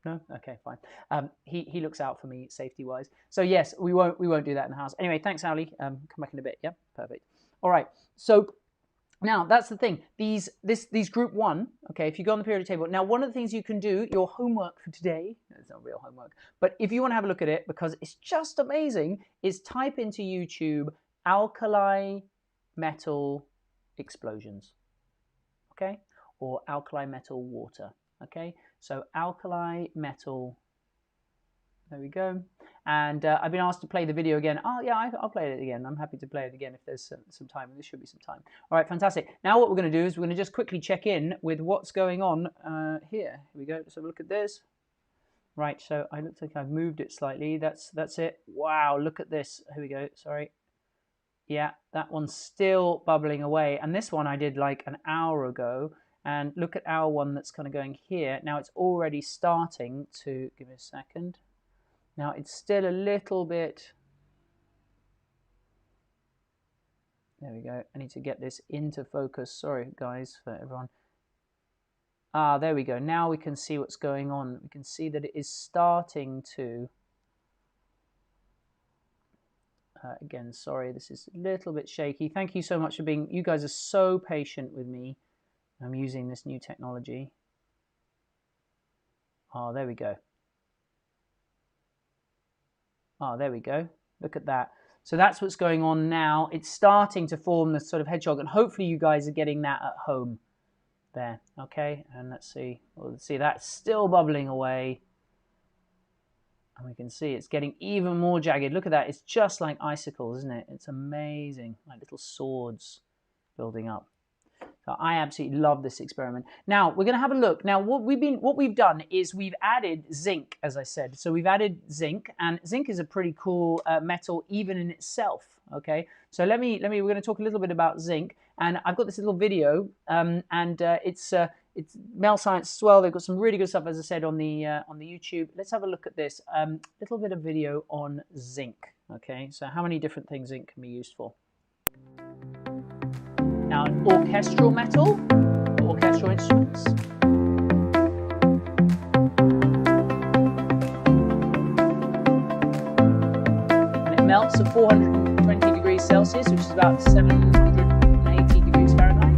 No? Okay, fine. He looks out for me safety-wise. So yes, we won't do that in the house. Anyway, thanks, Owly. Come back in a bit. Yeah, perfect. All right, so... Now, that's the thing, these group 1, okay, if you go on the periodic table, now one of the things you can do, your homework for today, it's not real homework, but if you want to have a look at it, because it's just amazing, is type into YouTube, alkali metal explosions, okay, or alkali metal water, okay, so alkali metal, there we go, And I've been asked to play the video again. Oh yeah, I'll play it again. I'm happy to play it again if there's some time. There should be some time. All right, fantastic. Now what we're going to do is we're going to just quickly check in with what's going on here. Here we go. Let's have a look at this. Right, so I look like I've moved it slightly. That's it. Wow, look at this. Here we go. Sorry. Yeah, that one's still bubbling away. And this one I did like an hour ago. And look at our one that's kind of going here. Now it's already starting to, give me a second. Now it's still a little bit, there we go. I need to get this into focus. Sorry guys for everyone. Ah, there we go. Now we can see what's going on. We can see that it is starting to, again, sorry, this is a little bit shaky. Thank you so much for being, you guys are so patient with me. I'm using this new technology. Oh, there we go. Oh, there we go. Look at that. So that's what's going on now. It's starting to form the sort of hedgehog, and hopefully you guys are getting that at home. There, okay, and let's see. Well, let's see, that's still bubbling away. And we can see it's getting even more jagged. Look at that. It's just like icicles, isn't it? It's amazing, like little swords building up. So I absolutely love this experiment. Now we're going to have a look. Now what we've done is we've added zinc, as I said. So we've added zinc, and zinc is a pretty cool metal even in itself. Okay, so we're going to talk a little bit about zinc, and I've got this little video, it's MEL Science as well. They've got some really good stuff, as I said, on the YouTube. Let's have a look at this little bit of video on zinc. Okay, so how many different things zinc can be used for? Now, an orchestral metal, orchestral instruments. And it melts at 420 degrees Celsius, which is about 780 degrees Fahrenheit.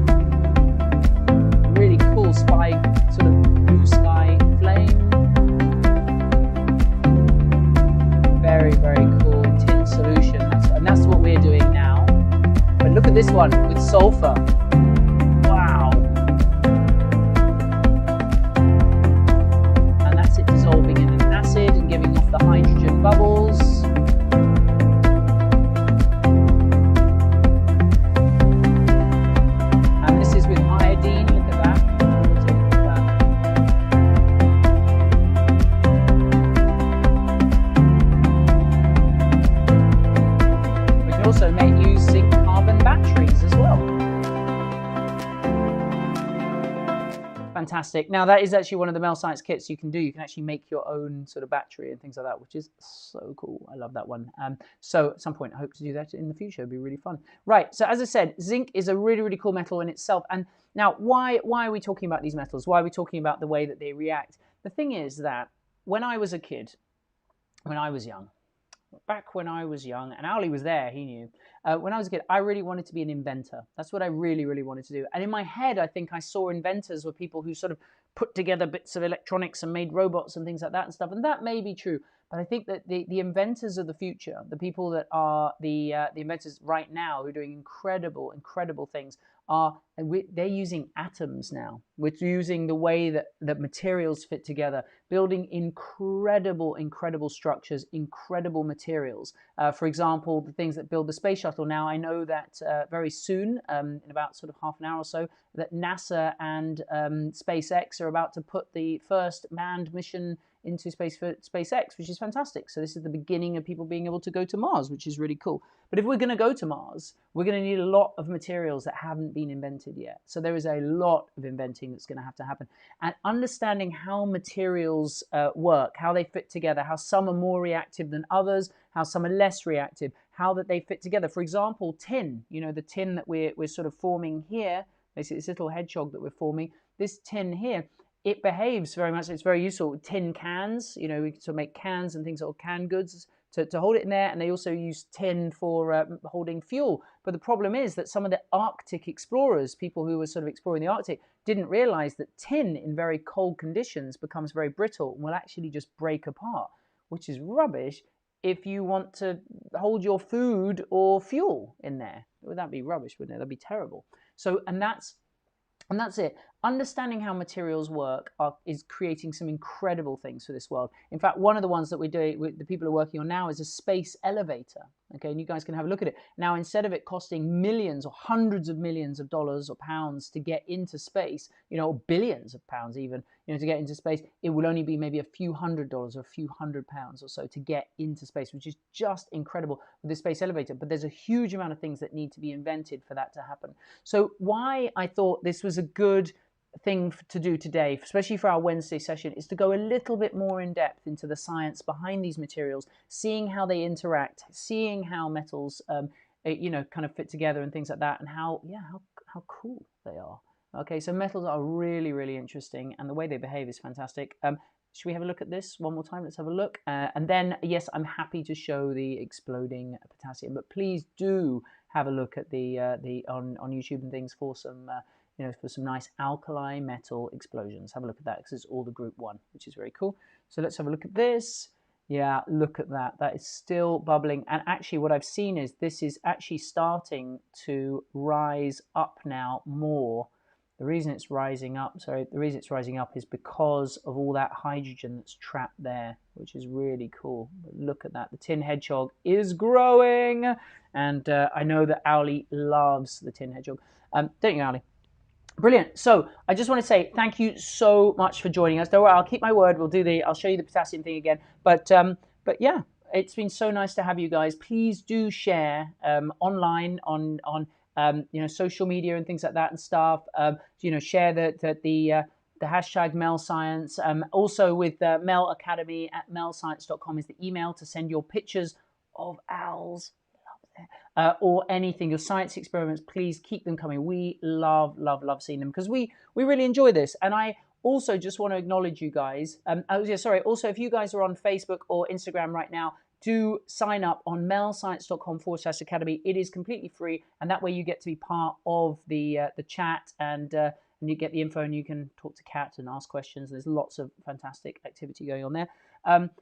Really cool sky, sort of blue sky flame. Very, very cool tin solution. And that's what we're doing now. But look at this one with sulfur. Wow. And that's it dissolving in an acid and giving off the hydrogen bubbles. And this is with iodine. Look at that. We can also use zinc batteries as well. Fantastic. Now that is actually one of the MEL Science kits you can do. You can actually make your own sort of battery and things like that, which is so cool. I love that one. So at some point I hope to do that in the future. It'd be really fun. Right, so as I said, zinc is a really, really cool metal in itself. And now why are we talking about these metals? Why are we talking about the way that they react? The thing is that when I was a kid, when I was young, back when I was young, and Ali was there, he knew. When I was a kid, I really wanted to be an inventor. That's what I really, really wanted to do. And in my head, I think I saw inventors were people who sort of put together bits of electronics and made robots and things like that and stuff. And that may be true. But I think that the inventors of the future, the people that are the inventors right now who are doing incredible, incredible things, they're using atoms now. We're using the way that materials fit together, building incredible, incredible structures, incredible materials. For example, the things that build the space shuttle. Now, I know that very soon, in about sort of half an hour or so, that NASA and SpaceX are about to put the first manned mission into space for SpaceX, which is fantastic. So this is the beginning of people being able to go to Mars, which is really cool. But if we're going to go to Mars, we're going to need a lot of materials that haven't been invented yet. So there is a lot of inventing that's going to have to happen. And understanding how materials work, how they fit together, how some are more reactive than others, how some are less reactive, how that they fit together. For example, tin, you know, the tin that we're sort of forming here, basically this little hedgehog that we're forming, this tin here, it behaves very much, it's very useful. Tin cans, you know, we can make cans and things like canned goods to hold it in there, and they also use tin for holding fuel. But the problem is that some of the Arctic explorers, people who were sort of exploring the Arctic, didn't realize that tin in very cold conditions becomes very brittle and will actually just break apart, which is rubbish if you want to hold your food or fuel in there. Would that be rubbish, wouldn't it? That'd be terrible. So, and that's it. understanding how materials work is creating some incredible things for this world. In fact, one of the ones that we're doing, the people are working on now, is a space elevator. Okay, and you guys can have a look at it. Now, instead of it costing millions or hundreds of millions of dollars or pounds to get into space, you know, or billions of pounds even, you know, to get into space, it will only be maybe a few $100s or a few £100 or so to get into space, which is just incredible with this space elevator. But there's a huge amount of things that need to be invented for that to happen. So why I thought this was a good thing to do today, especially for our Wednesday session, is to go a little bit more in depth into the science behind these materials, seeing how they interact, seeing how metals, you know, kind of fit together and things like that, and how cool they are. Okay, so metals are really, really interesting, and the way they behave is fantastic. Should we have a look at this one more time? Let's have a look. And then, yes, I'm happy to show the exploding potassium, but please do have a look at the on YouTube and things for some you know, for some nice alkali metal explosions. Have a look at that because it's all the group 1, which is very cool. So let's have a look at this. Yeah, look at that. That is still bubbling. And actually what I've seen is this is actually starting to rise up now more. The reason it's rising up, is because of all that hydrogen that's trapped there, which is really cool. But look at that. The tin hedgehog is growing. And I know that Owly loves the tin hedgehog. Don't you, Owly? Brilliant. So I just want to say thank you so much for joining us. Don't worry, I'll keep my word. I'll show you the potassium thing again. But yeah, it's been so nice to have you guys. Please do share online on you know, social media and things like that and stuff. You know, share the hashtag MEL Science. Also with MEL Academy at melscience.com is the email to send your pictures of owls. Or anything, your science experiments, please keep them coming. We love seeing them because we really enjoy this. And I also just want to acknowledge you guys. Also, if you guys are on Facebook or Instagram right now, do sign up on melscience.com/academy. It is completely free, and that way you get to be part of the chat, and you get the info, and you can talk to Kat and ask questions. There's lots of fantastic activity going on there.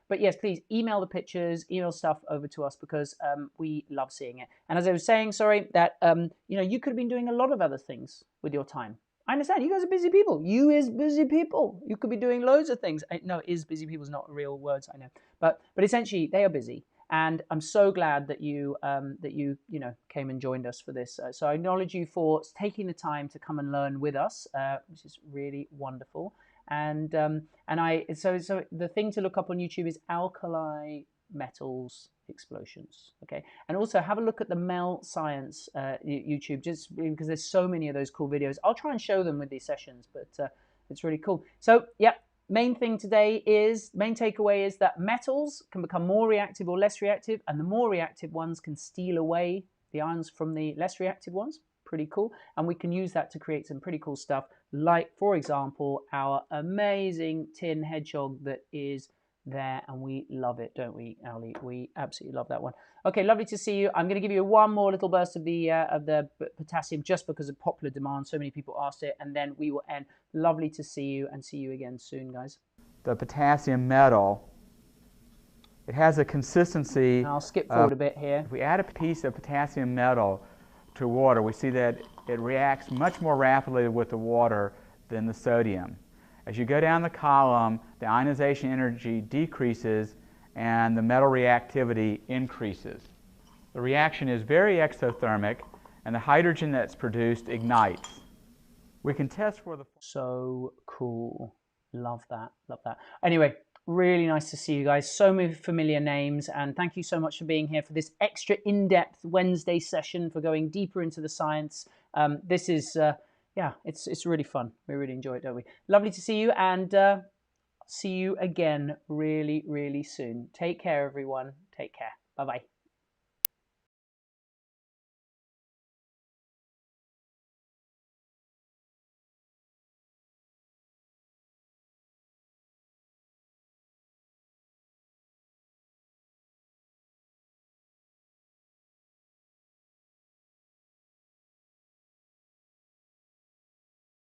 But yes, please email the pictures, email stuff over to us because we love seeing it. And as I was saying, sorry, that you know, you could have been doing a lot of other things with your time. I understand you guys are busy people. You is busy people. You could be doing loads of things. No, is busy people is not real words, I know, but essentially they are busy. And I'm so glad that you you know, came and joined us for this. So I acknowledge you for taking the time to come and learn with us, which is really wonderful. And so the thing to look up on YouTube is Alkali Metals explosions. Okay, and also have a look at the MEL Science YouTube, just because there's so many of those cool videos. I'll try and show them with these sessions, but it's really cool. So yeah, main takeaway is that metals can become more reactive or less reactive, and the more reactive ones can steal away the ions from the less reactive ones. Pretty cool. And we can use that to create some pretty cool stuff, like, for example, our amazing tin hedgehog that is there, and we love it, don't we, Owly? We absolutely love that one. Okay, lovely to see you. I'm going to give you one more little burst of the potassium just because of popular demand. So many people asked it, and then we will end. Lovely to see you, and see you again soon, guys. The potassium metal, it has a consistency. I'll skip forward a bit here. If we add a piece of potassium metal to water, we see that it reacts much more rapidly with the water than the sodium. As you go down the column, the ionization energy decreases and the metal reactivity increases. The reaction is very exothermic, and the hydrogen that's produced ignites. We can test for the... So cool. Love that. Love that. Anyway, really nice to see you guys. So many familiar names, and thank you so much for being here for this extra in-depth Wednesday session, for going deeper into the science. This is, yeah, it's really fun. We really enjoy it, don't we? Lovely to see you, and see you again really, really soon. Take care, everyone. Take care. Bye-bye.